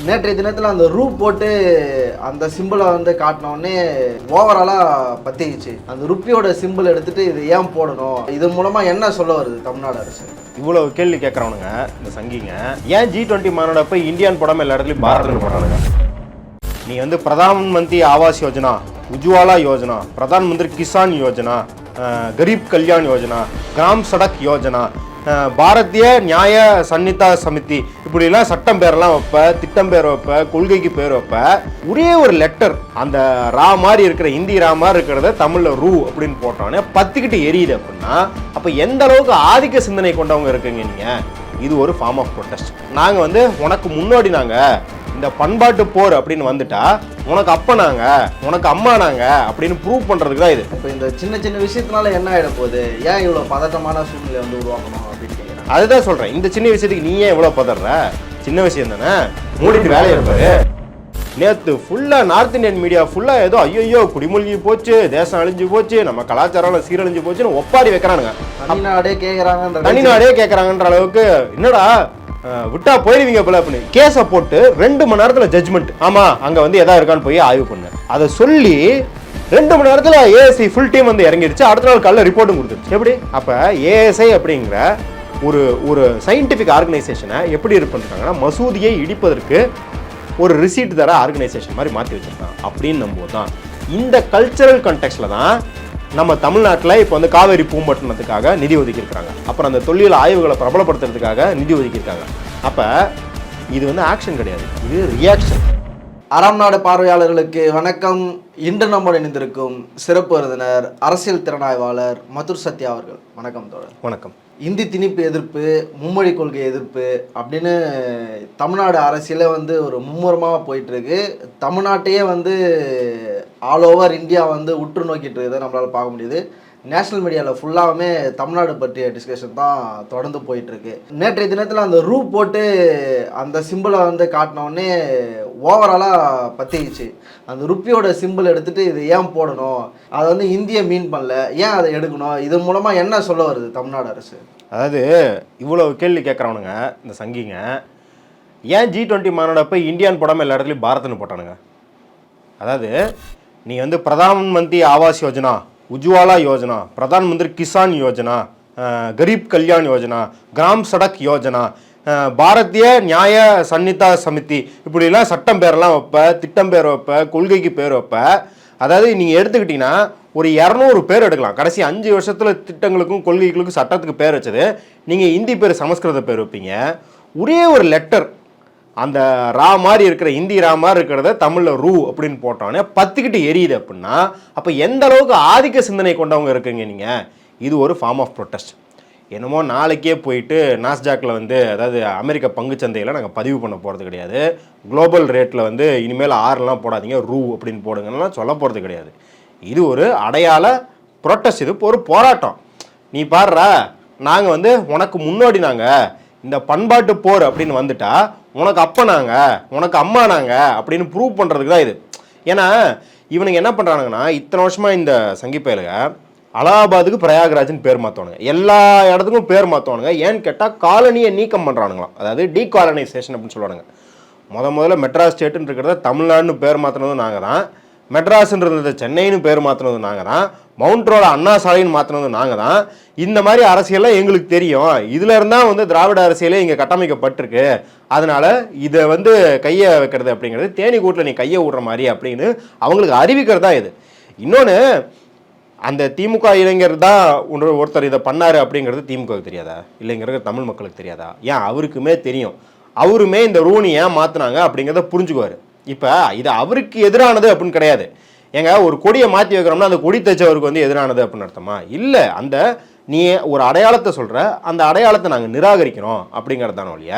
நேற்றைய தினத்தில் அந்த ரூ போட்டு அந்த சிம்பிளை வந்து காட்டினோடனே ஓவராலாக பற்றிச்சு. அந்த ருப்பியோட சிம்பிள் எடுத்துட்டு இது ஏன் போடணும், இது மூலமாக என்ன சொல்ல வருது தமிழ்நாடு அரசு? இவ்வளவு கேள்வி கேட்குறவனுங்க இந்த சங்கிங்க ஏன் G20 மாநாட போய் இந்தியான்னு போடாமல் எல்லா இடத்துலையும் பாரத்னு போடுறானுங்க? நீ வந்து பிரதான் மந்திரி ஆவாஸ் யோஜனா, உஜ்வாலா யோஜனா, பிரதான் மந்திரி கிசான் யோஜனா, கரீப் கல்யாண் யோஜனா, கிராம் சடக் யோஜனா, பாரதிய நியாய சன்னிதா சமிதி, இப்படிலாம் சட்டம் பேரெல்லாம் வைப்ப, திட்டம் பேர் வைப்ப, கொள்கைக்கு பேர் வைப்ப. ஒரே ஒரு லெட்டர் அந்த ரா மாதிரி இருக்கிற ஹிந்தி ரா மாதிரி இருக்கிறத தமிழ்ல ரூ அப்படின்னு போட்டோன்னே பத்திக்கிட்டு எரியுது அப்படின்னா அப்ப எந்த அளவுக்கு ஆதிக்க சிந்தனை கொண்டவங்க இருக்குங்க நீங்க? இது ஒரு ஃபார்ம் ஆஃப் ப்ரொடெஸ்ட். நாங்க வந்து உனக்கு முன்னாடி நாங்க இந்த பண்பாட்டு போர் அப்படின்னு வந்துட்டா உனக்கு அப்ப நாங்க உனக்கு அம்மா நாங்க அப்படின்னு ப்ரூவ் பண்றதுக்கு தான் இது. இப்போ இந்த சின்ன சின்ன விஷயத்தினால என்ன ஆகிட போகுது? ஏன் இவ்வளோ பதட்டமான சூழ்நிலை வந்து உருவாக்கணும் அப்படின்னு கேட்குறேன். அதுதான் சொல்றேன், இந்த சின்ன விஷயத்துக்கு நீ ஏன் எவ்வளவு பதற? சின்ன விஷயம் தானே, மூடிட்டு வேலையை இருப்பாரு. நேற்று ஃபுல்லா நார்த் இந்தியன் மீடியா ஃபுல்லா ஏதோ ஐயோ குடிமூழ்கி போச்சு, தேசம் அழிஞ்சு போச்சு, நம்ம கலாச்சாரம் சீரழிஞ்சு போச்சுன்னு ஒப்பாரி வைக்கிறானுங்க. தனிநாடே கேட்கறாங்கன்ற அளவுக்கு என்னடா விட்டா போயிருவீங்க போல அப்படின்னு கேஸை போட்டு 2 மணி நேரத்துல ஜட்ஜ்மெண்ட். ஆமா அங்க வந்து எதா இருக்கான்னு போய் ஆய்வு பண்ணு அதை சொல்லி 2 மணி நேரத்துல ஏஎஸ்ஐ ஃபுல் டீம் வந்து இறங்கிடுச்சு. அடுத்த நாள் காலைல ரிப்போர்ட்டும் கொடுத்துருச்சு. எப்படி அப்ப ஏஎஸ்ஐ அப்படிங்கிற ஒரு சயின்டிபிக் ஆர்கனைசேஷனை எப்படி இருப்பாங்கன்னா மசூதியை இடிப்பதற்கு ஒரு ரிசீட் தர ஆர்கனைசேஷன் மாதிரி மாற்றி வச்சிருக்காங்க அப்படின்னு நம்போது தான் இந்த கல்ச்சரல் கான்டெக்ட்ல தான் நம்ம தமிழ்நாட்டில் இப்போ வந்து காவேரி பூம்பட்டினத்துக்காக நிதி ஒதுக்கியிருக்காங்க. அப்புறம் அந்த தொல்லியல் ஆய்வுகளை பிரபலப்படுத்துறதுக்காக நிதி ஒதுக்கியிருக்காங்க. அப்போ இது வந்து ஆக்ஷன் கிடையாது, இது ரியாக்ஷன். அறம் நாடு பார்வையாளர்களுக்கு வணக்கம். இன்று நம்முடன் இணைந்திருக்கும் சிறப்பு விருந்தினர் அரசியல் திறனாய்வாளர் மதுர் சத்யா அவர்கள். வணக்கம் தோழர். வணக்கம். இந்தி திணிப்பு எதிர்ப்பு, மும்மொழி கொள்கை எதிர்ப்பு அப்படின்னு தமிழ்நாடு அரசியலே வந்து ஒரு மும்முரமாக போயிட்டுருக்கு. தமிழ்நாட்டையே வந்து ஆல் ஓவர் இந்தியா வந்து உற்று நோக்கிட்டு இருக்கிறத நம்மளால் பார்க்க முடியுது. நேஷ்னல் மீடியாவில் ஃபுல்லாகவுமே தமிழ்நாடு பற்றிய டிஸ்கஷன் தான் தொடர்ந்து போயிட்டுருக்கு. நேற்றைய தினத்தில் அந்த ரூ போட்டு அந்த சிம்பிளை வந்து காட்டினோடனே ஓவராலாக பற்றிச்சு. அந்த ருப்பியோட சிம்பிள் எடுத்துகிட்டு இது ஏன் போடணும், அதை வந்து இந்திய மீன் பண்ணல, ஏன் அதை எடுக்கணும், இது மூலமாக என்ன சொல்ல வருது தமிழ்நாடு அரசு? அதாவது இவ்வளவு கேள்வி கேட்குறவனுங்க இந்த சங்கிங்க ஏன் G20 மாநாட போய் இந்தியான்னு போடாமல் எல்லா இடத்துலையும் பாரத்னு போட்டானுங்க? அதாவது நீ வந்து பிரதான் மந்திரி ஆவாஸ் யோஜனா, உஜ்வாலா யோஜனா, பிரதான் மந்திரி கிசான் யோஜனா, கரீப் கல்யாண் யோஜனா, கிராம் சடக் யோஜனா, பாரதிய நியாய சன்னிதா சமிதி, இப்படிலாம் சட்டம் பேரெல்லாம் வைப்ப, திட்டம் பேர் வைப்ப, கொள்கைக்கு பேர் வைப்ப. அதாவது நீங்கள் எடுத்துக்கிட்டீங்கன்னா ஒரு 200 பேர் எடுக்கலாம். கடைசி 5 வருஷத்தில் திட்டங்களுக்கும் கொள்கைகளுக்கும் சட்டத்துக்கு பேர் வச்சது. நீங்கள் இந்தி பேர் சமஸ்கிருத பேர் வைப்பீங்க. ஒரே ஒரு லெட்டர் அந்த ரா மாதிரி இருக்கிற ஹிந்தி ரா மாதிரி இருக்கிறத தமிழில் ரூ அப்படின்னு போட்டோன்னே பத்திக்கிட்டு எரியுது அப்படின்னா அப்போ எந்த அளவுக்கு ஆதிக்க சிந்தனை கொண்டவங்க இருக்குங்க நீங்கள்? இது ஒரு ஃபார்ம் ஆஃப் ப்ரொடெஸ்ட். என்னமோ நாளைக்கே போயிட்டு நாஸ்டாக்ல வந்து அதாவது அமெரிக்க பங்குச்சந்தையில் நாங்கள் பதிவு பண்ண போகிறது கிடையாது, குளோபல் ரேட்டில் வந்து இனிமேல் ஆறுலாம் போடாதீங்க ரூ அப்படின்னு போடுங்கன்னா சொல்ல போகிறது கிடையாது. இது ஒரு அடையாள ப்ரொட்டஸ்ட், இது ஒரு போராட்டம். நீ பாடுறா நாங்கள் வந்து உனக்கு முன்னாடி நாங்கள் இந்த பண்பாட்டு போர் அப்படின்னு வந்துட்டா உனக்கு அப்பா நாங்க உனக்கு அம்மா நாங்க அப்படின்னு ப்ரூவ் பண்ணுறதுக்கு தான் இது. ஏன்னா இவனுங்க என்ன பண்ணுறானுங்கன்னா இத்தனை வருஷமாக இந்த சங்கிப்பயலுங்க அலகாபாத்துக்கு பிரயாக்ராஜ்னு பேர் மாற்றுவானுங்க, எல்லா இடத்துக்கும் பேர் மாற்றுவானுங்க. ஏன்னு கேட்டால் காலனியை நீக்கம் பண்ணுறானுங்களாம், அதாவது டீகாலனைசேஷன் அப்படின்னு சொல்லுவானுங்க. முதல்ல மெட்ராஸ் ஸ்டேட்டுன்னு இருக்கிறத தமிழ்நாடுன்னு பேர் மாற்றினதும் நாங்கள் தான், மெட்ராஸ்ன்றது சென்னைன்னு பேர் மாற்றினது நாங்கள் தான், மவுண்ட் ரோட அண்ணா சாலைன்னு மாற்றினது நாங்கள் தான். இந்த மாதிரி அரசியல்லாம் எங்களுக்கு தெரியும், இதுல இருந்தால் வந்து திராவிட அரசியலே இங்கே கட்டமைக்கப்பட்டிருக்கு, அதனால இதை வந்து கையை வைக்கிறது அப்படிங்கிறது தேனி கூட்டில் நீ கையை விடுற மாதிரி அப்படின்னு அவங்களுக்கு அறிவிக்கிறது தான் இது. இன்னொன்று, அந்த திமுக இளைஞர் தான் ஒருத்தர் இதை பண்ணாரு அப்படிங்கிறது திமுகவுக்கு தெரியாதா? இல்லைங்கிறது தமிழ் மக்களுக்கு தெரியாதா? ஏன் அவருக்குமே தெரியும். அவருமே இந்த ரூனி ஏன் மாற்றினாங்க அப்படிங்கிறத புரிஞ்சுக்குவார். இப்போ இது அவருக்கு எதிரானது அப்படின்னு கிடையாது. ஏங்க ஒரு கொடியை மாற்றி வைக்கிறோம்னா அந்த கொடி தைச்சவருக்கு வந்து எதிரானது அப்படின்னு அர்த்தமா? இல்லை, அந்த நீ ஒரு அடையாளத்தை சொல்கிற, அந்த அடையாளத்தை நாங்கள் நிராகரிக்கிறோம் அப்படிங்கிறதான ஒழிய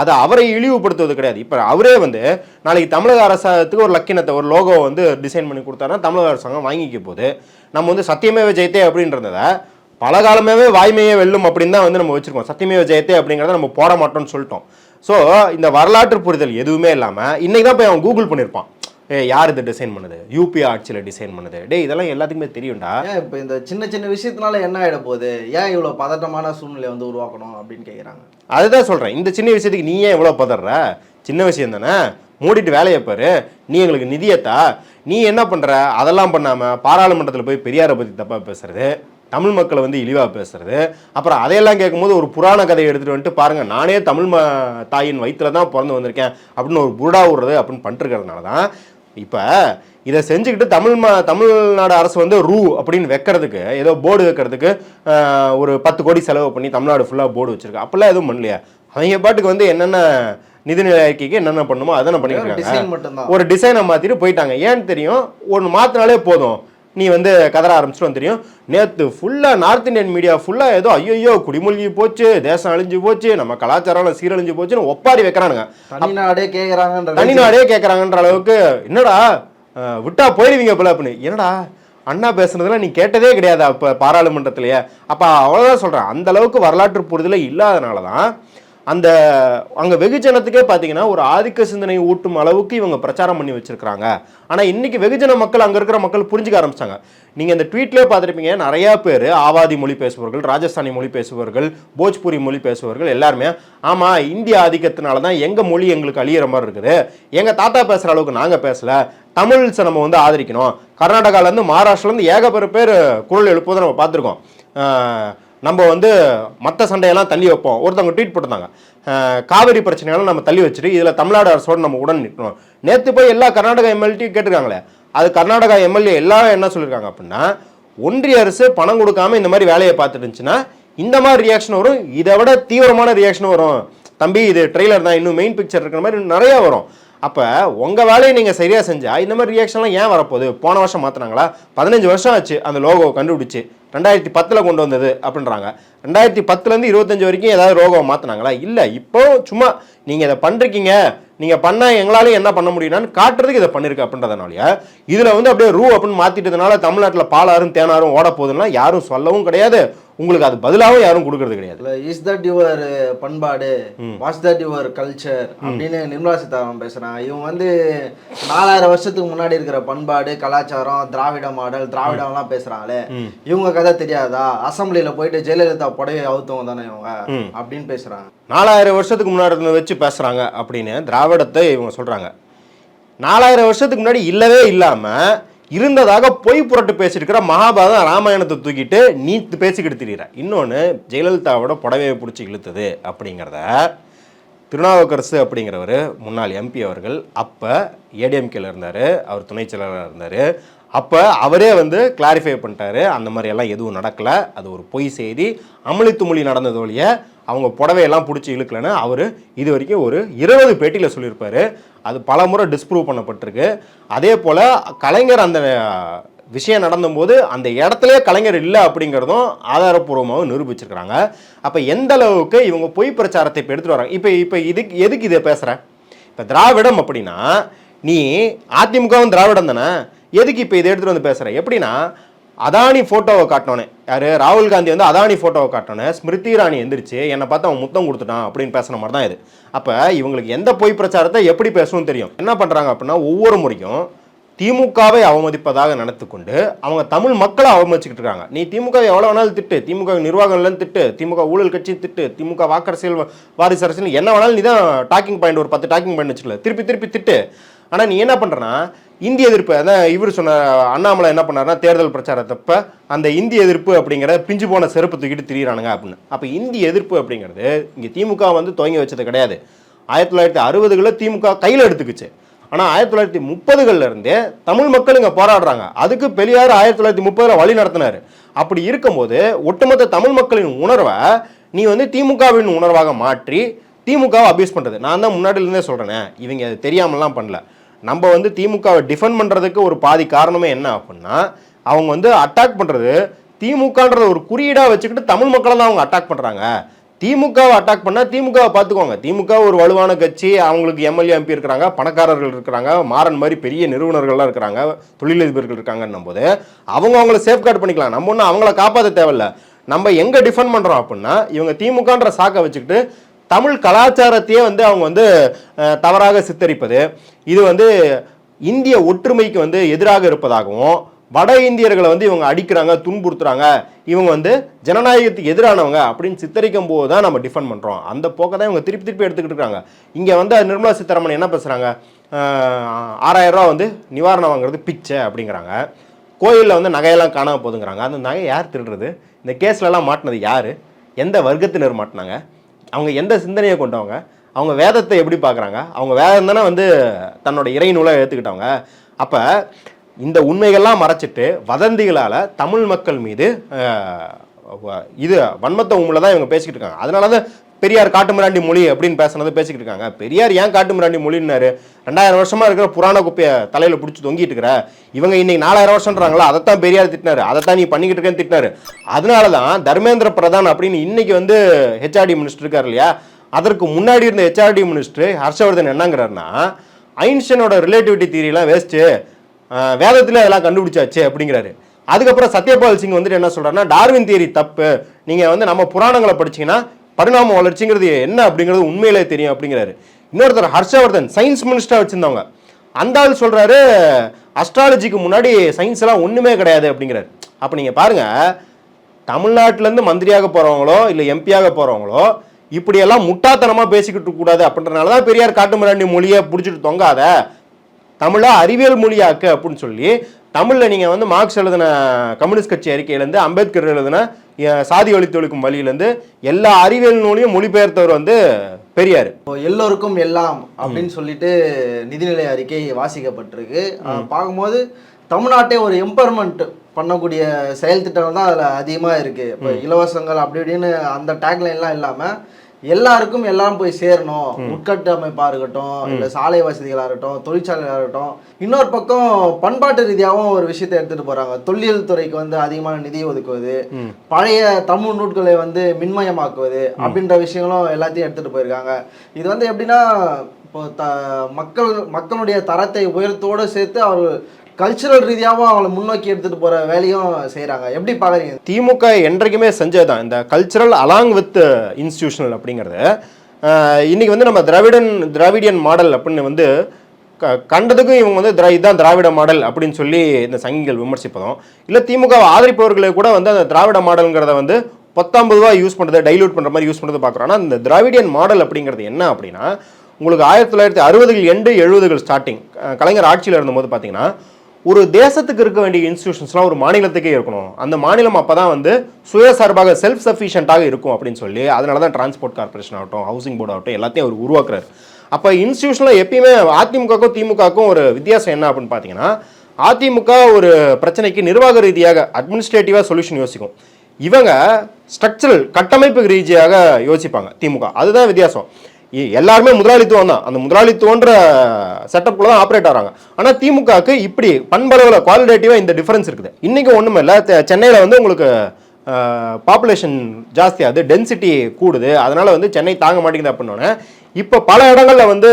அதை அவரை இழிவுபடுத்துவது கிடையாது. இப்போ அவரே வந்து நாளைக்கு தமிழக அரசாங்கத்துக்கு ஒரு லக்கினத்தை ஒரு லோகோ வந்து டிசைன் பண்ணி கொடுத்தாருன்னா தமிழக அரசாங்கம் வாங்கிக்க போது. நம்ம வந்து சத்தியமேவ ஜெயத்தே அப்படின்றத பல காலமாகவே வாய்மையே வெல்லும் அப்படின்னு தான் வந்து நம்ம வச்சுருக்கோம். சத்தியமேவ ஜெயத்தே அப்படிங்கிறத நம்ம போட மாட்டோம்னு சொல்லிட்டோம். ஸோ இந்த வரலாற்று புரிதல் எதுவுமே இல்லாமல் இன்றைக்கி தான் போய் அவன் கூகுள் பண்ணியிருப்பான், யார் இதை டிசைன் பண்ணுது, யூபி ஆட்சியில் டிசைன் பண்ணுது. இதெல்லாம் எல்லாத்துக்குமே தெரியும்டா. ஏன் இப்போ இந்த சின்ன சின்ன விஷயத்தினால என்ன ஆகிட போகுது, ஏன் இவ்வளோ பதட்டமான சூழ்நிலை வந்து உருவாக்கணும் அப்படின்னு கேட்குறாங்க. அதுதான் சொல்கிறேன், இந்த சின்ன விஷயத்துக்கு நீ ஏன் இவ்வளோ பதற? சின்ன விஷயம் தானே, மூடிட்டு வேலையை பாரு, நீ எங்களுக்கு நிதியத்தா, நீ என்ன பண்ணுற அதெல்லாம் பண்ணாமல் பாராளுமன்றத்தில் போய் பெரியாரை பற்றி தப்பாக பேசுறது, தமிழ் மக்களை வந்து இழிவாக பேசுறது, அப்புறம் அதையெல்லாம் கேட்கும்போது ஒரு புராண கதையை எடுத்துகிட்டு வந்துட்டு பாருங்கள் நானே தமிழ் தாயின் வயிற்றுல தான் பிறந்து வந்திருக்கேன் அப்படின்னு ஒரு புருடா விடுறது அப்படின்னு பண்ணிட்டுருக்கிறதுனால தான் இப்போ இதை செஞ்சுக்கிட்டு தமிழ்நாடு அரசு வந்து அப்படின்னு வைக்கிறதுக்கு ஏதோ போர்டு வைக்கிறதுக்கு ஒரு 10 கோடி செலவு பண்ணி தமிழ்நாடு ஃபுல்லாக போர்டு வச்சிருக்கு. அப்படிலாம் எதுவும் பண்ணலையா? அவங்க பாட்டுக்கு வந்து என்னென்ன நிதிநிலை அறிக்கைக்கு என்னென்ன பண்ணுமோ அதென்ன பண்ணிருக்காங்க, ஒரு டிசைனை மாற்றிட்டு போயிட்டாங்க. ஏன்னு தெரியும், ஒன்று மாற்றினாலே போதும் நீ வந்து கதற ஆரம்பிச்சிடும் தெரியும். நேற்று ஃபுல்லாக நார்த் இந்தியன் மீடியா ஃபுல்லாக ஏதோ ஐயோ குடிமொழிஞ்சு போச்சு, தேசம் அழிஞ்சு போச்சு, நம்ம கலாச்சாரம் சீரழிஞ்சு போச்சுன்னு ஒப்பாரி வைக்கிறானுங்க. தனிநாடே கேட்குறாங்கன்ற அளவுக்கு என்னடா விட்டா போயிடுவீங்க போல அப்படின்னு. என்னடா அண்ணா பேசுனதுல நீ கேட்டதே கிடையாது அப்போ பாராளுமன்றத்திலேயே. அப்போ அவ்வளோதான் சொல்கிறேன், அந்த அளவுக்கு வரலாற்று புரிதலே இல்லாதனால தான் அந்த அங்கே வெகுஜனத்துக்கே பார்த்தீங்கன்னா ஒரு ஆதிக்க சிந்தனை ஊட்டும் அளவுக்கு இவங்க பிரச்சாரம் பண்ணி வச்சிருக்காங்க. ஆனால் இன்னைக்கு வெகுஜன மக்கள் அங்கே இருக்கிற மக்கள் புரிஞ்சுக்க ஆரம்பிச்சாங்க. நீங்கள் இந்த ட்வீட்லேயே பார்த்துருப்பீங்க, நிறையா பேர் ஆவாதி மொழி பேசுபவர்கள், ராஜஸ்தானி மொழி பேசுபவர்கள், போஜ்பூரி மொழி பேசுபவர்கள் எல்லாருமே ஆமாம் இந்திய ஆதிக்கத்தினால தான் எங்கள் மொழி எங்களுக்கு அழியிற மாதிரி இருக்குது, எங்கள் தாத்தா பேசுகிற அளவுக்கு நாங்கள் பேசலை, தமிழ்ஸை நம்ம வந்து ஆதரிக்கணும். கர்நாடகாவிலேருந்து மகாராஷ்டிராலேருந்து ஏகப்பட்ட பேர் குரல் எழுப்புவதை நம்ம பார்த்துருக்கோம். நம்ம வந்து மற்ற சண்டையெல்லாம் தள்ளி வைப்போம். ஒருத்தவங்க ட்வீட் போட்டிருந்தாங்க, காவிரி பிரச்சனையெல்லாம் நம்ம தள்ளி வச்சுட்டு இதில் தமிழ்நாடு அரசோடு நம்ம உடன் நிற்கணும். நேற்று போய் எல்லா கர்நாடகா எம்எல்ஏட்டையும் கேட்டிருக்காங்களே, அது கர்நாடகா எம்எல்ஏ எல்லாரும் என்ன சொல்லியிருக்காங்க அப்படின்னா, ஒன்றிய அரசு பணம் கொடுக்காம இந்த மாதிரி வேலையை பார்த்துட்டு இருந்துச்சுன்னா இந்த மாதிரி ரியாக்ஷன் வரும், இதை விட தீவிரமான ரியாக்ஷன் வரும். தம்பி இது ட்ரெய்லர் தான், இன்னும் மெயின் பிக்சர் இருக்கிற மாதிரி நிறையா வரும். அப்போ உங்கள் வேலையை நீங்கள் சரியாக செஞ்சால் இந்த மாதிரி ரியாக்ஷன்லாம் ஏன் வரப்போகுது? போன வருஷம் மாற்றினாங்களா? 15 வருஷம் ஆச்சு அந்த லோகோ கண்டுபிடிச்சி, 2010 கொண்டு வந்தது அப்படின்றாங்க. 2010 25 வரைக்கும் ஏதாவது லோகோ மாற்றினாங்களா? இல்லை. இப்போ சும்மா நீங்கள் இதை பண்ணுறீங்க, நீங்கள் பண்ணால் எங்களாலையும் என்ன பண்ண முடியும்னு காட்டுறதுக்கு இதை பண்ணியிருக்கு அப்படின்றதுனாலயா இதில் வந்து அப்படியே அப்படின்னு மாற்றிட்டதுனால தமிழ்நாட்டில் பாலாரும் தேனாரும் ஓட போகுதுன்னா யாரும் சொல்லவும் கிடையாது, உங்களுக்கு அது பதிலாகவும் யாரும் கொடுக்கறது கிடையாது. இஸ் தட் யுவர் பண்பாடு, வாட்ஸ் தட் யுவர் கல்ச்சர் அப்படின்னு நிர்மலா சீதாராமன் பேசுறாங்க. இவங்க வந்து 4000 வருஷத்துக்கு முன்னாடி இருக்கிற பண்பாடு கலாச்சாரம் திராவிட மாடல் திராவிடம்லாம் பேசுறாங்களே, இவங்க கதை தெரியாதா? அசம்பிளியில போயிட்டு ஜெயலலிதா புடவை அவுத்தவங்க தானே இவங்க அப்படின்னு பேசுறாங்க. 4000 வருஷத்துக்கு முன்னாடி வச்சு பேசுறாங்க அப்படின்னு திராவிடத்தை இவங்க சொல்றாங்க. 4000 வருஷத்துக்கு முன்னாடி இல்லவே இல்லாம இருந்ததாக பொய் புரட்டு பேசிட்டு இருக்கிற மகாபாரதம் ராமாயணத்தை தூக்கிட்டு நீ பேசிக்கிட்டு திரிகிற. இன்னொன்று, ஜெயலலிதாவோட புடவையை பிடிச்சி இழுத்தது அப்படிங்கிறத திருநாவுக்கரசு அப்படிங்கிறவர் முன்னாள் எம்பி அவர்கள் அப்போ ஏடிஎம்கேல இருந்தார், அவர் துணை செயலாளராக இருந்தார். அப்போ அவரே வந்து கிளாரிஃபை பண்ணிட்டாரு, அந்த மாதிரியெல்லாம் எதுவும் நடக்கலை, அது ஒரு பொய் செய்தி, அமளித்துமொழி நடந்தது வழிய அவங்க புடவையெல்லாம் பிடிச்சி இழுக்கலன்னு அவர் இது வரைக்கும் ஒரு 20 பேட்டியில் சொல்லியிருப்பார். அது பல முறை டிஸ்ப்ரூவ் பண்ணப்பட்டிருக்கு. அதே போல் கலைஞர் அந்த விஷயம் நடந்தபோது அந்த இடத்துல கலைஞர் இல்லை அப்படிங்கிறதும் ஆதாரப்பூர்வமாக நிரூபிச்சிருக்கிறாங்க. அப்போ எந்த அளவுக்கு இவங்க பொய் பிரச்சாரத்தை இப்போ எடுத்துகிட்டு வராங்க. இப்போ எதுக்கு இதை பேசுகிறேன்? இப்போ திராவிடம் அப்படின்னா நீ அதிமுகவும் திராவிடம் தானே, எதுக்கு இப்போ இதை எடுத்துகிட்டு வந்து பேசுகிறேன்? எப்படின்னா அதானி ஃபோட்டோவை காட்டினோன்னே, யார் ராகுல் காந்தி வந்து அதானி ஃபோட்டோவை காட்டினோன்னே ஸ்மிருதி இரானி எந்திரிச்சு என்னை பார்த்து அவன் முத்தம் கொடுத்துட்டான் அப்படின்னு பேசுன மாதிரி தான் இது. அப்போ இவங்களுக்கு எந்த பொய் பிரச்சாரத்தை எப்படி பேசணும்னு தெரியும். என்ன பண்ணுறாங்க அப்படின்னா, ஒவ்வொரு முறையும் திமுகவை அவமதிப்பதாக நினைத்துக்கொண்டு அவங்க தமிழ் மக்களை அவமதிச்சுக்கிட்டு இருக்காங்க. நீ திமுக எவ்வளோ வேணாலும் திட்டு, திமுக நிர்வாகம்லாம் திட்டு, திமுக ஊழல் கட்சி திட்டு, திமுக வாக்கரசியல் வாரிசு அரசியல் என்ன வேணாலும் நீ தான் டாக்கிங் பாயிண்ட் ஒரு 10 டாக்கிங் பாயிண்ட் வச்சுக்கல, திருப்பி திட்டு. ஆனால் நீ என்ன பண்ணுறனா இந்திய எதிர்ப்பு, அதான் இவர் சொன்ன அண்ணாமலை என்ன பண்ணாருன்னா தேர்தல் பிரச்சாரத்தப்ப அந்த இந்திய எதிர்ப்பு அப்படிங்கிற பிஞ்சு போன செருப்பு தூக்கிட்டு திரியிறானுங்க அப்படின்னு. அப்போ இந்திய எதிர்ப்பு அப்படிங்கிறது இங்கே திமுக வந்து துவங்கி வச்சது கிடையாது. 1960களில் திமுக கையில் எடுத்துக்கிச்சு. ஆனால் 1930களில் இருந்தே தமிழ் மக்கள் இங்கே போராடுறாங்க. அதுக்கு பெரியார் 1930 வழி நடத்தினார். அப்படி இருக்கும்போது ஒட்டுமொத்த தமிழ் மக்களின் உணர்வை நீ வந்து திமுகவின் உணர்வாக மாற்றி திமுகவை அபியூஸ் பண்ணுறது. நான் தான் முன்னாடியிலேருந்தே சொல்கிறேனே, இவங்க அது தெரியாமலாம் பண்ணல. நம்ம வந்து திமுகவை டிஃபெண்ட் பண்ணுறதுக்கு ஒரு பாதி காரணமே என்ன அப்படின்னா, அவங்க வந்து அட்டாக் பண்ணுறது திமுகன்ற ஒரு குறியீடாக வச்சுக்கிட்டு தமிழ் மக்களை தான் அவங்க அட்டாக் பண்ணுறாங்க. திமுகவை அட்டாக் பண்ணால் திமுகவை பார்த்துக்கோங்க, திமுக ஒரு வலுவான கட்சி, அவங்களுக்கு எம்எல்ஏ எம்பி இருக்கிறாங்க, பணக்காரர்கள் இருக்கிறாங்க, மாறன் மாதிரி பெரிய நிறுவனர்கள்லாம் இருக்கிறாங்க, தொழிலதிபர்கள் இருக்காங்கன்னும் போது அவங்கள சேஃப்கார்டு பண்ணிக்கலாம். நம்ம ஒன்றும் அவங்கள காப்பாற்ற தேவையில்லை. நம்ம எங்கே டிஃபெண்ட் பண்ணுறோம் அப்படின்னா, இவங்க திமுகன்ற சாக்கை வச்சுக்கிட்டு தமிழ் கலாச்சாரத்தையே வந்து அவங்க வந்து தவறாக சித்தரிப்பது, இது வந்து இந்திய ஒற்றுமைக்கு வந்து எதிராக இருப்பதாகவும் வட இந்தியர்களை வந்து இவங்க அடிக்கிறாங்க, துன்புறுத்துறாங்க, இவங்க வந்து ஜனநாயகத்துக்கு எதிரானவங்க அப்படின்னு சித்தரிக்கும் போது தான் நம்ம டிஃபெண்ட் பண்ணுறோம். அந்த போக்கை தான் இவங்க திருப்பி திருப்பி எடுத்துக்கிட்டு இருக்காங்க. இங்கே வந்து நிர்மலா சீதாராமன் என்ன பேசுகிறாங்க, 6000 ரூபா வந்து நிவாரணம் வாங்குறது பிச்சை அப்படிங்கிறாங்க. கோயிலில் வந்து நகையெல்லாம் காணாமல் போதுங்கிறாங்க. அந்த நகை யார் திருடுறது? இந்த கேஸ்லலாம் மாட்டினது யார்? எந்த வர்க்கத்தினர் மாட்டினாங்க? அவங்க எந்த சிந்தனையை கொண்டவங்க? அவங்க வேதத்தை எப்படி பார்க்குறாங்க? அவங்க வேதம் தானே வந்து தன்னோட இறை நூலாக ஏற்றுக்கிட்டவங்க. அப்போ இந்த உண்மைகள்லாம் மறைச்சிட்டு வதந்திகளால் தமிழ் மக்கள் மீது இது வன்மத்தை உண்மையில் தான் இவங்க பேசிக்கிட்டு இருக்காங்க. அதனால தான் பெரியார் காட்டுமிராண்டி மொழி அப்படின்னு பேசுனது பேசிக்கிட்டு இருக்காங்க. பெரியார் ஏன் காட்டுமிராண்டி மொழின்னாரு? 2000 வருஷமா இருக்கிற புராண குப்பையை தலையில் பிடிச்சி தொங்கிட்டு இருக்கிற இவங்க இன்னைக்கு 4000 வருஷம்ன்றாங்களா? அதைத்தான் பெரியார் திட்டினாரு, அதைத்தான் நீ பண்ணிக்கிட்டு இருக்கேன்னு திட்டினாரு. அதனால தான் தர்மேந்திர பிரதான் அப்படின்னு இன்னைக்கு வந்து ஹெச்ஆர்டி மினிஸ்டர் இருக்கார் இல்லையா, அதற்கு முன்னாடி இருந்த ஹெச்ஆர்டி மினிஸ்டர் ஹர்ஷவர்தன் என்னங்கிறாருன்னா, ஐன்ஸ்டைனோட ரிலேட்டிவிட்டி தியரிலாம் வேஸ்ட்டு, வேதத்தில் அதெல்லாம் கண்டுபிடிச்சாச்சு அப்படிங்கிறாரு. அதுக்கப்புறம் சத்யபால் சிங் வந்துட்டு என்ன சொல்றாருன்னா, டார்வின் தியரி தப்பு, நீங்கள் வந்து நம்ம புராணங்களை படிச்சீங்கன்னா பரிணாம வளர்ச்சிங்கிறது என்ன அப்படிங்கிறது உண்மையிலே தெரியும் அப்படிங்கிறாரு. இன்னொருத்தர் ஹர்ஷவர்தன் சயின்ஸ் மினிஸ்டராக வச்சிருந்தவங்க, அந்த ஆள் சொல்றாரு அஸ்ட்ராலஜிக்கு முன்னாடி சயின்ஸ் எல்லாம் ஒன்றுமே கிடையாது அப்படிங்கிறாரு. அப்போ நீங்கள் பாருங்க, தமிழ்நாட்டிலேருந்து மந்திரியாக போகிறவங்களோ இல்லை எம்பியாக போகிறவங்களோ இப்படியெல்லாம் முட்டாத்தனமாக பேசிக்கிட்டு கூடாது அப்படின்றனால தான் பெரியார் காட்டுமிராண்டி மொழியை பிடிச்சிட்டு தொங்காத, தமிழை அறிவியல் மொழியாக்கு அப்படின்னு சொல்லி தமிழில் நீங்கள் வந்து மார்க்ஸ் எழுதின கம்யூனிஸ்ட் கட்சி அறிக்கையிலேருந்து அம்பேத்கர் எழுதின சாதி ஒழித்து ஒழிக்கும் வழியிலேருந்து எல்லா அறிவியல் நூலையும் மொழிபெயர்த்தவர் வந்து பெரியார். எல்லோருக்கும் எல்லாம் அப்படின்னு சொல்லிட்டு நிதிநிலை அறிக்கை வாசிக்கப்பட்டிருக்கு. பார்க்கும்போது தமிழ்நாட்டை ஒரு எம்பவர்மெண்ட் பண்ணக்கூடிய செயல் திட்டம் தான் அதில் அதிகமாக இருக்குது. இப்போ இலவசங்கள் அப்படி இப்படின்னு அந்த டேக்லைன்லாம் இல்லாமல் எல்லாருக்கும் எல்லாம் போய் சேரணும். உட்கட்டமைப்பாக இருக்கட்டும், இல்லை சாலை வசதிகளாக இருக்கட்டும், தொழிற்சாலைகளாக இருக்கட்டும். இன்னொரு பக்கம் பண்பாட்டு ரீதியாகவும் ஒரு விஷயத்தை எடுத்துகிட்டு போகிறாங்க. தொல்லியல் துறைக்கு வந்து அதிகமான நிதி ஒதுக்குவது, பழைய தமிழ் நூட்களை வந்து மின்மயமாக்குவது அப்படின்ற விஷயங்களும் எல்லாத்தையும் எடுத்துகிட்டு போயிருக்காங்க. இது வந்து எப்படின்னா, இப்போ மக்களுடைய தரத்தை உயர்த்தோடு சேர்த்து அவர் கல்ச்சுரல் ரீதியாகவும் அவங்களை முன்னோக்கி எடுத்துகிட்டு போகிற வேலையும் செய்கிறாங்க. எப்படி பார்க்குறீங்க? திமுக என்றைக்குமே செஞ்சதுதான் இந்த கல்ச்சுரல் அலாங் வித் இன்ஸ்டிடியூஷனல் அப்படிங்கிறது. இன்னைக்கு வந்து நம்ம திராவிடியன் மாடல் அப்படின்னு வந்து கண்டதுக்கும் இவங்க வந்து இதுதான் திராவிட மாடல் அப்படின்னு சொல்லி இந்த சங்கிகள் விமர்சிப்பதும், இல்லை திமுக ஆதரிப்பவர்களை கூட வந்து அந்த திராவிட மாடலுங்கிறத வந்து 19 யூஸ் பண்ணுறது, டைலூட் பண்ணுற மாதிரி யூஸ் பண்ணுறது பார்க்குறோம். ஆனால் இந்த திராவிடியன் மாடல் அப்படிங்கிறது என்ன அப்படின்னா, உங்களுக்கு 1960கள் எண்டு 70கள் ஸ்டார்டிங் கலைஞர் ஆட்சியில் இருந்தபோது பார்த்தீங்கன்னா, ஒரு தேசத்துக்கு இருக்க வேண்டிய இன்ஸ்டிடியூஷன்ஸ்லாம் ஒரு மாநிலத்துக்கே இருக்கணும். அந்த மாநிலம் அப்போ தான் வந்து சுயசார்பாக செல்ஃப் சஃபிஷியண்ட்டாக இருக்கும் அப்படின்னு சொல்லி, அதனால தான் டிரான்ஸ்போர்ட் கார்பரேஷன் ஆகட்டும், ஹவுசிங் போர்டு ஆகட்டும், எல்லாத்தையும் அவர் உருவாக்குறாரு. அப்போ இன்ஸ்டிடியூஷனில் எப்பயுமே அதிமுகக்கும் திமுகக்கும் ஒரு வித்தியாசம் என்ன அப்படின்னு பார்த்தீங்கன்னா, அதிமுக ஒரு பிரச்சனைக்கு நிர்வாக ரீதியாக அட்மினிஸ்ட்ரேட்டிவாக சொல்யூஷன் யோசிக்கும், இவங்க ஸ்ட்ரக்சரல் கட்டமைப்பு ரீதியாக யோசிப்பாங்க திமுக. அதுதான் வித்தியாசம். எல்லாருமே முதலாளித்துவம் தான், அந்த முதலாளித்துவன்ற செட்டப்ல தான் ஆப்ரேட் ஆகிறாங்க. ஆனால் திமுகவுக்கு இப்படி பண்பளவில் குவாலிட்டேட்டிவாக இந்த டிஃபரன்ஸ் இருக்குது. இன்றைக்கி ஒன்றுமே இல்லை, சென்னையில் வந்து உங்களுக்கு பாப்புலேஷன் ஜாஸ்தியாகுது, டென்சிட்டி கூடுது, அதனால் வந்து சென்னை தாங்க மாட்டேங்குது அப்படின்னோடனே இப்போ பல இடங்களில் வந்து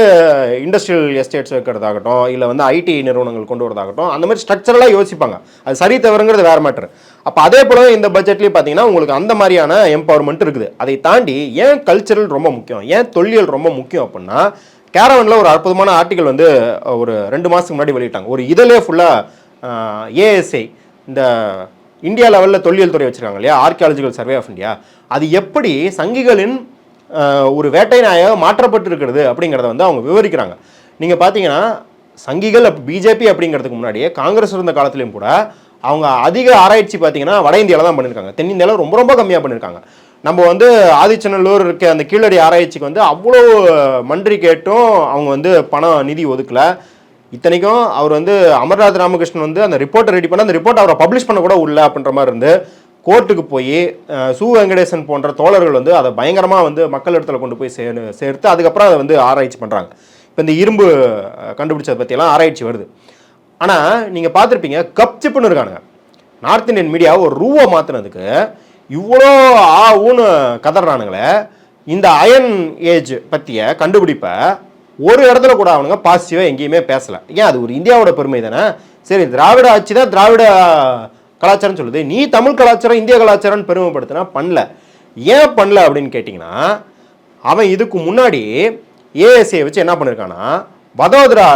இண்டஸ்ட்ரியல் எஸ்டேட்ஸ் வைக்கிறதாகட்டும், இல்லை வந்து ஐடி நிறுவனங்கள் கொண்டு வரதாகட்டும், அந்த மாதிரி ஸ்ட்ரக்சரலாக யோசிப்பாங்க. அது சரி தவறுங்கிறது வேறு மேட்ரு. அப்போ அதே போல இந்த பட்ஜெட்லேயும் பார்த்தீங்கன்னா உங்களுக்கு அந்த மாதிரியான எம்பவர்மெண்ட் இருக்குது. அதை தாண்டி ஏன் கல்ச்சரல் ரொம்ப முக்கியம், ஏன் தொல்லியல் ரொம்ப முக்கியம் அப்படின்னா, கேரவனில் ஒரு அற்புதமான ஆர்டிக்கல் வந்து ஒரு 2 மாதத்துக்கு முன்னாடி வெளியிட்டாங்க. ஒரு இதிலே ஃபுல்லாக ஏஎஸ்ஐ, இந்த இந்தியா லெவலில் தொல்லியல் துறை வச்சுருக்காங்க இல்லையா, ஆர்கியாலஜிக்கல் சர்வே ஆஃப் இந்தியா, அது எப்படி சங்கிகளின் ஒரு வேட்டை நாயாக மாற்றப்பட்டிருக்கிறது அப்படிங்கிறத வந்து அவங்க விவரிக்கிறாங்க. நீங்கள் பார்த்தீங்கன்னா சங்கிகள் பிஜேபி அப்படிங்கிறதுக்கு முன்னாடியே காங்கிரஸ் இருந்த காலத்துலேயும் கூட அவங்க அதிக ஆராய்ச்சி பார்த்தீங்கன்னா வட இந்தியாவில் தான் பண்ணியிருக்காங்க, தென்னிந்தியாவில் ரொம்ப ரொம்ப கம்மியாக பண்ணியிருக்காங்க. நம்ம வந்து ஆதிச்சநல்லூர் இருக்க அந்த கீழடி ஆராய்ச்சிக்கு வந்து அவ்வளோ மன்றி கேட்டும் அவங்க வந்து பணம் நிதி ஒதுக்கலை. இத்தனைக்கும் அவர் வந்து அமர்நாத் ராமகிருஷ்ணன் வந்து அந்த ரிப்போர்ட்டை ரெடி பண்ண, அந்த ரிப்போர்ட் அவரை பப்ளிஷ் பண்ண கூட உள்ள அப்படின்ற மாதிரி இருந்து கோர்ட்டுக்கு போய் சு வெங்கடேசன் போன்ற தோழர்கள் வந்து அதை பயங்கரமாக வந்து மக்கள் இடத்துல கொண்டு போய் சேர்த்து அதுக்கப்புறம் அதை வந்து ஆராய்ச்சி பண்ணுறாங்க. இப்போ இந்த இரும்பு கண்டுபிடிச்சதை பற்றியெல்லாம் ஆராய்ச்சி வருது. ஆனால் நீங்கள் பார்த்துருப்பீங்க, கப் சிப்புன்னு இருக்கானுங்க. நார்த் இந்தியன் மீடியா ஒரு ரூவை மாற்றினதுக்கு இவ்வளோ ஊன்னு கதறானுங்களே. இந்த அயன் ஏஜ் பற்றிய கண்டுபிடிப்பை ஒரு இடத்துல கூட அவனுங்க பாசிட்டிவாக எங்கேயுமே பேசலை. ஏன்? அது ஒரு இந்தியாவோட பெருமை தானே. சரி, திராவிட ஆட்சி தான் திராவிட கலாச்சாரம் சொல்லுது, நீ தமிழ் கலாச்சாரம் இந்திய கலாச்சாரம்னு பெருமைப்படுத்தினா பண்ணல. ஏன் பண்ணல அப்படின்னு கேட்டிங்கன்னா, அவன் இதுக்கு முன்னாடி ஏஎஸ்ஏ வச்சு என்ன பண்ணியிருக்கான்னா, வதோதரா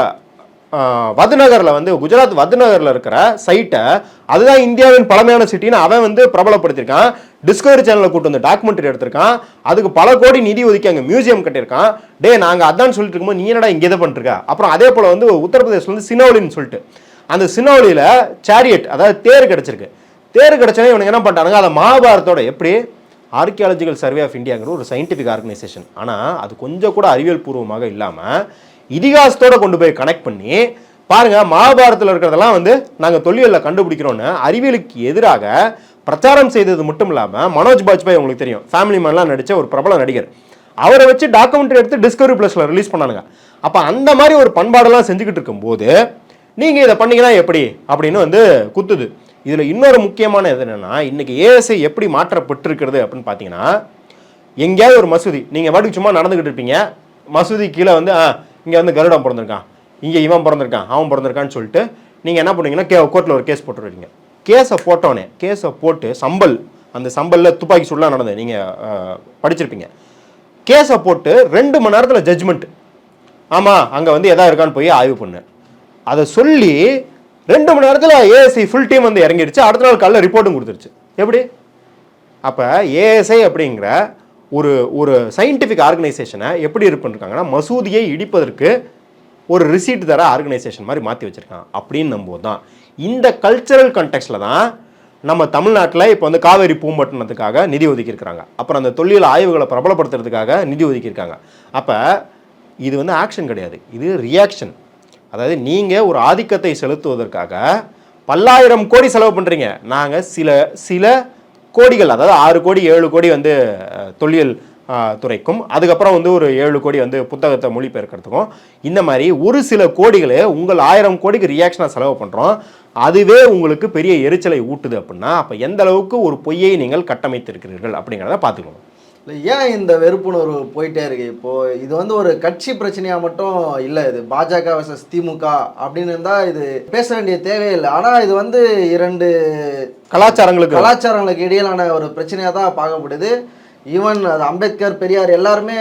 வத்நகரில் வந்து குஜராத் வத்நகரில் இருக்கிற சைட்டை அதுதான் இந்தியாவின் பழமையான சிட்டின்னு அவன் வந்து பிரபலப்படுத்தியிருக்கான். டிஸ்கவரி சேனலில் கூட்டு வந்து டாக்குமெண்ட்ரி எடுத்திருக்கான். அதுக்கு பல கோடி நிதி ஒதுக்கி அங்கே மியூசியம் கட்டியிருக்கான். நாங்கள் அதான் சொல்லிட்டு இருக்கும்போது நீ என்னடா இங்கே இதை பண்ணிருக்கா. அப்புறம் அதே போல் வந்து உத்தரப்பிரதேசில் வந்து சினோலின்னு சொல்லிட்டு அந்த சினோலியில் சேரியட் அதாவது தேர் கிடச்சிருக்கு. தேர் கிடச்சோன்னே இவனுக்கு என்ன பண்ணிட்டானுங்க, அதை மகாபாரத்தோட எப்படி ஆர்கியாலஜிக்கல் சர்வே ஆஃப் இந்தியாங்கிற ஒரு சயின்டிஃபிக் ஆர்கனைசேஷன், ஆனால் அது கொஞ்சம் கூட அறிவியல் பூர்வமாக இல்லாமல் இதிகாசத்தோட கொண்டு போய் கனெக்ட் பண்ணி பாருங்க, மகாபாரத்தில் இருக்கிறதெல்லாம் வந்து நாங்கள் தொல்லியலில் கண்டுபிடிக்கிறோன்னு அறிவியலுக்கு எதிராக பிரச்சாரம் செய்தது மட்டும் இல்லாமல் மனோஜ் பாஜ்பாய் உங்களுக்கு தெரியும், ஃபேமிலி மேன்லாம் நடித்த ஒரு பிரபல நடிகர், அவரை வச்சு டாக்குமெண்ட்ரி எடுத்து டிஸ்கவரி ப்ளஸில் ரிலீஸ் பண்ணானுங்க. அப்போ அந்த மாதிரி ஒரு பண்பாடெல்லாம் செஞ்சுக்கிட்டு இருக்கும்போது நீங்கள் இதை பண்ணீங்கன்னா எப்படி அப்படின்னு வந்து குத்துது. இதில் இன்னொரு முக்கியமான இது என்னென்னா, இன்றைக்கி ஏஎஸ்ஐ எப்படி மாற்றப்பட்டிருக்கிறது அப்படின்னு பார்த்தீங்கன்னா, எங்கேயாவது ஒரு மசூதி நீங்கள் வாட்டுக்கு சும்மா நடந்துக்கிட்டு இருப்பீங்க, மசூதி கீழே வந்து இங்கே வந்து கருடம் பிறந்திருக்கான், இங்கே இவன் பிறந்திருக்கான், அவன் பிறந்திருக்கான்னு சொல்லிட்டு நீங்கள் என்ன பண்ணுவீங்கன்னா கோர்ட்டில் ஒரு கேஸ் போட்டுருவீங்க. கேஸை போட்டோன்னே கேஸை போட்டு சம்பல், அந்த சம்பலில் துப்பாக்கி சூடெலாம் நடந்தது நீங்கள் படிச்சிருப்பீங்க. கேஸை போட்டு 2 மணி நேரத்தில் ஜட்ஜ்மெண்ட், ஆமாம் அங்கே வந்து எதா இருக்கான்னு போய் ஆய்வு பண்ணு, அதை சொல்லி 2 மணி நேரத்தில் ஏஎஸ்ஐ ஃபுல் டீம் வந்து இறங்கிடுச்சு. அடுத்த நாள் காலையில் ரிப்போர்ட்டும் கொடுத்துருச்சு. எப்படி? அப்போ ஏஎஸ்ஐ அப்படிங்கிற ஒரு ஒரு சயின்டிஃபிக் ஆர்கனைசேஷனை எப்படி பண்ணிருக்காங்கன்னா, மசூதியை இடிப்பதற்கு ஒரு ரிசீட் தர ஆர்கனைசேஷன் மாதிரி மாற்றி வச்சுருக்காங்க. அப்படின்னு நம்போது தான் இந்த கல்ச்சரல் கண்டெக்ஸ்டில் தான் நம்ம தமிழ்நாட்டில் இப்போ வந்து காவேரி பூம்பட்டினத்துக்காக நிதி ஒதுக்கியிருக்கிறாங்க. அப்புறம் அந்த தொல்லியல் ஆய்வுகளை பிரபலப்படுத்துறதுக்காக நிதி ஒதுக்கியிருக்காங்க. அப்போ இது வந்து ஆக்ஷன் கிடையாது, இது ரியாக்ஷன். அதாவது நீங்கள் ஒரு ஆதிக்கத்தை செலுத்துவதற்காக பல்லாயிரம் கோடி செலவு பண்ணுறீங்க, நாங்கள் சில கோடிகள், அதாவது 6 கோடி 7 கோடி வந்து தொல்லியல் துறைக்கும், அதுக்கப்புறம் வந்து ஒரு 7 கோடி வந்து புத்தகத்தை மொழிபெயர்க்கிறதுக்கும், இந்த மாதிரி ஒரு சில கோடிகளை உங்கள் 1000 கோடிக்கு ரியாக்ஷனாக செலவு பண்ணுறோம். அதுவே உங்களுக்கு பெரிய எரிச்சலை ஊட்டுது அப்படின்னா அப்போ எந்த அளவுக்கு ஒரு பொய்யை நீங்கள் கட்டமைத்திருக்கிறீர்கள் அப்படிங்கிறத பார்த்துக்கணும். ஏன் இந்த வெறுப்புணர்வு போயிட்டே இருக்கு? இப்போ இது வந்து ஒரு கட்சி பிரச்சனையா மட்டும் இல்லை, இது பாஜக vs திமுக அப்படின்னு இருந்தால் இது பேச வேண்டிய தேவையில்லை. ஆனால் இது வந்து 2 கலாச்சாரங்களுக்கு இடையிலான ஒரு பிரச்சனையாக தான் பார்க்கப்படுது. ஈவன் அது அம்பேத்கர் பெரியார் எல்லாருமே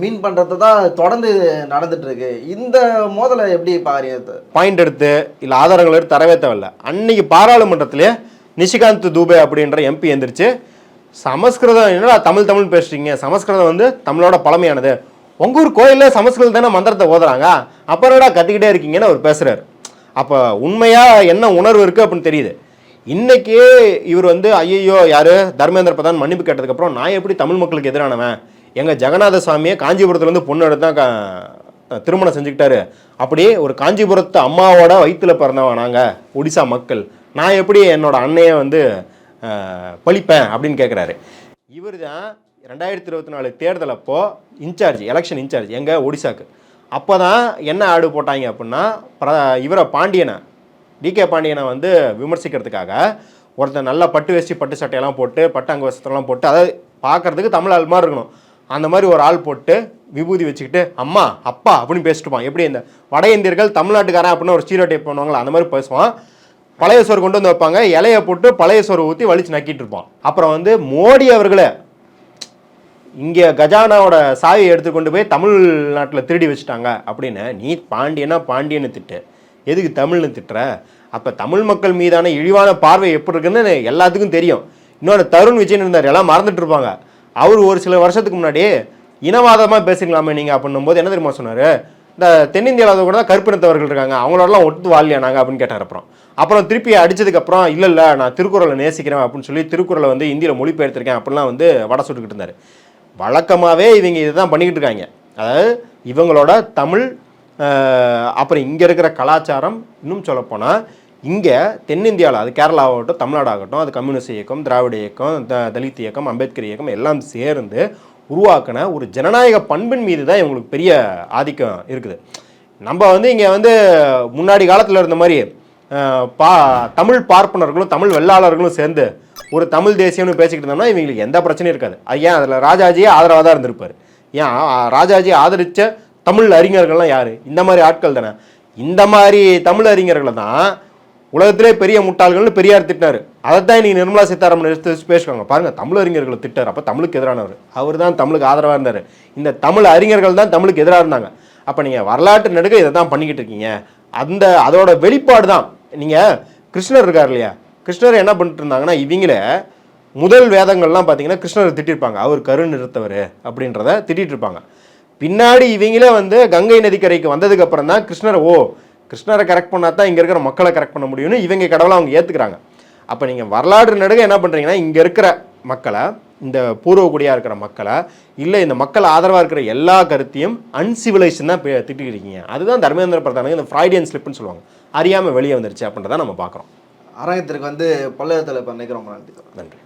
மீன் பண்ணுறது தான் தொடர்ந்து நடந்துட்டு இருக்கு. இந்த மோதலை எப்படி பாருங்க? பாயிண்ட் எடுத்து இல்லை ஆதாரங்கள் எடுத்து தரவே தேவையில்லை. அன்னைக்கு பாராளுமன்றத்திலே நிஷிகாந்த் தூபே அப்படின்ற எம்பி எந்திரிச்சு, சமஸ்கிருதம் என்னடா தமிழ் பேசுறீங்க, சமஸ்கிருதம் வந்து தமிழோட பழமையானது, உங்கள் ஊர் கோயிலில் சமஸ்கிருதம் தானே மந்திரத்தை ஓதுறாங்க, அப்புறம்டா கத்திக்கிட்டே இருக்கீங்கன்னு அவர் பேசுகிறார். அப்போ உண்மையாக என்ன உணர்வு இருக்குது அப்படின்னு தெரியுது. இன்றைக்கி இவர் வந்து ஐயோ யார் தர்மேந்திர பிரதான் மன்னிப்பு கேட்டதுக்கப்புறம் நான் எப்படி தமிழ் மக்களுக்கு எதிரானவன், எங்கள் ஜெகநாத சுவாமியை காஞ்சிபுரத்துலேருந்து பொண்ணு எடுத்து தான் திருமணம் செஞ்சுக்கிட்டாரு, அப்படியே ஒரு காஞ்சிபுரத்து அம்மாவோட வயிற்றில் பிறந்தவன் நாங்கள் ஒடிசா மக்கள், நான் எப்படி என்னோட அன்னையை வந்து பழிப்பேன் அப்படின்னு கேட்குறாரு. இவர் தான் 2024 தேர்தல் அப்போது எலெக்ஷன் இன்சார்ஜ் எங்கள் ஒடிசாக்கு. அப்போ தான் என்ன ஆடு போட்டாங்க அப்படின்னா, இவரை பாண்டியனை டிகே பாண்டியனை வந்து விமர்சிக்கிறதுக்காக ஒருத்தர் நல்லா பட்டு வேஷ்டி பட்டு சட்டையெல்லாம் போட்டு பட்டு அங்க வசத்தெல்லாம் போட்டு, அதாவது பார்க்குறதுக்கு தமிழ் ஆள் மாதிரி இருக்கணும், அந்த மாதிரி ஒரு ஆள் போட்டு விபூதி வச்சுக்கிட்டு அம்மா அப்பா அப்படின்னு பேசிட்டுப்பான். எப்படி இந்த வட இந்தியர்கள் தமிழ்நாட்டுக்காரன் அப்படின்னு ஒரு ஸ்டீரியோடைப் பண்ணுவாங்களா அந்த மாதிரி பேசுவான். பழைய சோறு கொண்டு வந்து வைப்பாங்க, இலையை போட்டு பழைய சோறு ஊற்றி வலிச்சு நக்கிட்டு இருப்பான். அப்புறம் வந்து மோடி அவர்களே இங்கே கஜானாவோட சாவியை எடுத்துக்கொண்டு போய் தமிழ்நாட்டில் திருடி வச்சுட்டாங்க அப்படின்னு, நீ பாண்டியன்னு திட்டு, எதுக்கு தமிழ்னு திட்டுற? அப்போ தமிழ் மக்கள் மீதான இழிவான பார்வை எப்படி இருக்குன்னு எல்லாத்துக்கும் தெரியும். இன்னொரு தருண் விஜயன் இருந்தார், எல்லாம் மறந்துட்டு இருப்பாங்க. அவர் ஒரு சில வருஷத்துக்கு முன்னாடி இனவாதமாக பேசிக்கலாமே நீங்கள் அப்படின்னும் போது என்ன தெரியுமா சொன்னார், இந்த தென்னிந்தியாவில் கூட தான் கருப்பினத்தவர்கள் இருக்காங்க, அவங்களோடலாம் ஒட்டு வாழலையா நாங்கள் அப்படின்னு கேட்டார். அப்புறம் திருப்பி அடித்ததுக்கப்புறம் இல்லை நான் திருக்குறளை நேசிக்கிறேன் அப்படின்னு சொல்லி திருக்குறளை வந்து இந்தியில் மொழிபெயர்த்திருக்கேன் அப்படின்லாம் வந்து வடை சுட்டுக்கிட்டு இருந்தார். வழக்கமாகவே இவங்க இதை தான் பண்ணிக்கிட்டு இருக்காங்க. அதாவது இவங்களோட தமிழ், அப்புறம் இங்கே இருக்கிற கலாச்சாரம், இன்னும் சொல்லப்போனால் இங்கே தென்னிந்தியாவில், அது கேரளாவாகட்டும் தமிழ்நாடு ஆகட்டும், அது கம்யூனிஸ்ட் இயக்கம், திராவிட இயக்கம், தலித் இயக்கம், அம்பேத்கர் இயக்கம் எல்லாம் சேர்ந்து உருவாக்கின ஒரு ஜனநாயக பண்பின் மீது தான் இவங்களுக்கு பெரிய ஆதிக்கம் இருக்குது. நம்ம வந்து இங்கே வந்து முன்னாடி காலத்தில் இருந்த மாதிரி தமிழ் பார்ப்பனர்களும் தமிழ் வெள்ளாளர்களும் சேர்ந்து ஒரு தமிழ் தேசியம்னு பேசிக்கிட்டு இருந்தோம்னா இவங்களுக்கு எந்த பிரச்சனையும் இருக்காது. அது ஏன் அதில் ராஜாஜியே ஆதரவாக தான் இருந்திருப்பார். ஏன் ராஜாஜியை ஆதரித்த தமிழ் அறிஞர்கள்லாம் யார்? இந்த மாதிரி ஆட்கள் தானே. இந்த மாதிரி தமிழ் அறிஞர்களை தான் உலகத்திலே பெரிய முட்டாள்கள்னு பெரியார் திட்டினார். அதை தான் இன்னைக்கு நிர்மலா சீதாராமன் எடுத்து பேசுவாங்க. பாருங்கள், தமிழ் அறிஞர்களை திட்டார். அப்போ தமிழுக்கு எதிரானவர் அவர் தான் தமிழுக்கு ஆதரவாக இருந்தார். இந்த தமிழ் அறிஞர்கள் தான் தமிழுக்கு எதிராக இருந்தாங்க. அப்போ நீங்கள் வரலாற்று நெடுக இதை தான் பண்ணிக்கிட்டு இருக்கீங்க. அதோட வெளிப்பாடு தான். நீங்கள் கிருஷ்ணர் இருக்கார் இல்லையா, கிருஷ்ணர் என்ன பண்ணிட்டு இருந்தாங்கன்னா, இவங்கள முதல் வேதங்கள்லாம் பார்த்தீங்கன்னா கிருஷ்ணரை திட்டிருப்பாங்க, அவர் கரு நிறுத்தவர் அப்படின்றத திட்டிட்டு இருப்பாங்க. பின்னாடி இவங்களே வந்து கங்கை நதிக்கரைக்கு வந்ததுக்கு அப்புறம் தான் கிருஷ்ணரை கரெக்ட் பண்ணா தான் இங்கே இருக்கிற மக்களை கரெக்ட் பண்ண முடியும்னு இவங்க கடவுளை அவங்க ஏற்றுக்கிறாங்க. அப்போ நீங்கள் வரலாற்று நடுக என்ன பண்ணுறீங்கன்னா, இங்கே இருக்கிற மக்களை, இந்த பூர்வக்குடியாக இருக்கிற மக்களை, இல்லை இந்த மக்கள் ஆதரவாக இருக்கிற எல்லா கருத்தையும் அன்சிவிலைஸ்ன்னு தான் திட்டிருக்கீங்க. அதுதான் தர்மேந்திர பிரதானுக்கு இந்த ஃப்ராய்டியன் ஸ்லிப்னு சொல்லுவாங்க, அறியாமல் வெளியே வந்துருச்சு அப்படின்றத நம்ம பார்க்குறோம். அரங்கத்திற்கு வந்து பல்லவத்தில் இப்போ நினைக்கிறோம். நன்றி.